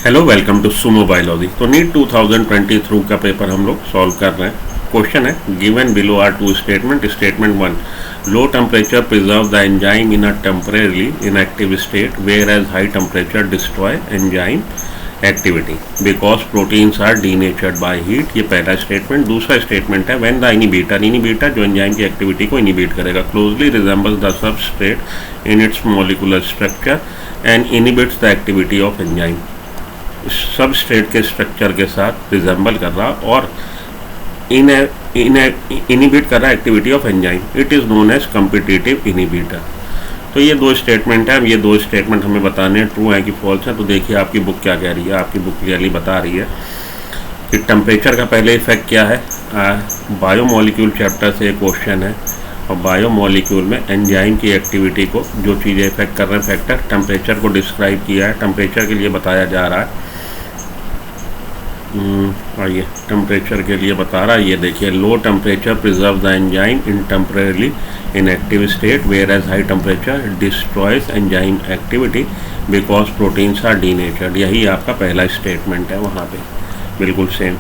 Hello, welcome to Sumo biology. तो NEET 2023 का paper हम लोग सॉल्व कर रहे हैं। क्वेश्चन है given below are two statement. Statement 1, low temperature preserve the enzyme in a temporarily inactive state whereas high temperature destroy enzyme activity because proteins are denatured by heat. ये पहला स्टेटमेंट। दूसरा statement है when the inhibitor जो enzyme की activity को inhibit करेगा closely resembles the substrate in its molecular structure and inhibits the activity of enzyme. Substrate के स्ट्रक्चर के साथ रिजेंबल कर रहा और इनिबिट कर रहा activity of enzyme. It is known as competitive inhibitor. तो ये दो स्टेटमेंट है। ये दो स्टेटमेंट हमें बताने हैं ट्रू है कि फॉल्स है। तो देखिए आपकी बुक क्या कह रही है। आपकी बुक क्लियरली बता रही है कि टेम्परेचर का पहले इफेक्ट क्या है। बायोमोलिक्यूल चैप्टर से एक क्वेश्चन है और बायोमोलिक्यूल में एंजाइम की एक्टिविटी को जो चीज़ें इफेक्ट कर रहे हैं फैक्टर, टेम्परेचर को डिस्क्राइब किया है। टेम्परेचर के लिए बताया जा रहा है। ये टेम्परेचर के लिए बता रहा है। ये देखिए low temperature preserve the enzyme in temporarily inactive state whereas high temperature destroys enzyme activity because proteins are denatured. यही आपका पहला स्टेटमेंट है वहाँ पे, बिल्कुल सेम।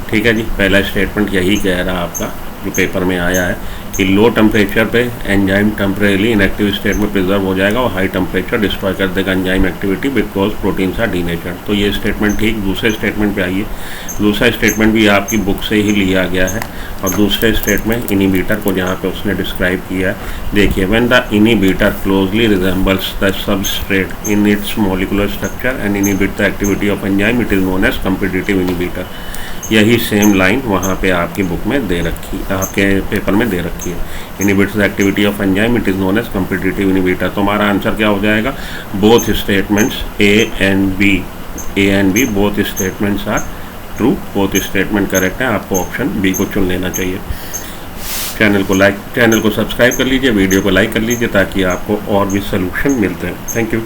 ठीक है जी, पहला स्टेटमेंट यही कह रहा है आपका जो पेपर में आया है कि लो टेम्परेचर पे एंजाइम टेम्परेरली इनएक्टिव स्टेट में प्रिजर्व हो जाएगा और हाई टेम्परेचर डिस्ट्रॉय कर देगा enzyme activity because proteins are denatured. तो ये स्टेटमेंट ठीक। दूसरे स्टेटमेंट पे आइए। दूसरा स्टेटमेंट भी आपकी बुक से ही लिया गया है और दूसरे स्टेटमेंट इनिबिटर को जहाँ पे उसने डिस्क्राइब किया है, देखिए when the inhibitor closely resembles the substrate in its molecular structure and inhibit the activity of enzyme it is known as competitive inhibitor. यही सेम लाइन वहाँ पे आपकी बुक में दे रखी, आपके पेपर में दे रखी है। Inhibits the activity of enzyme it is known as competitive inhibitor. तो हमारा आंसर क्या हो जाएगा? Both statements A and B both statements are true. Both statement correct है। आपको ऑप्शन बी को चुन लेना चाहिए। चैनल को सब्सक्राइब कर लीजिए, वीडियो को लाइक कर लीजिए ताकि आपको और भी सोल्यूशन मिलते हैं। Thank you.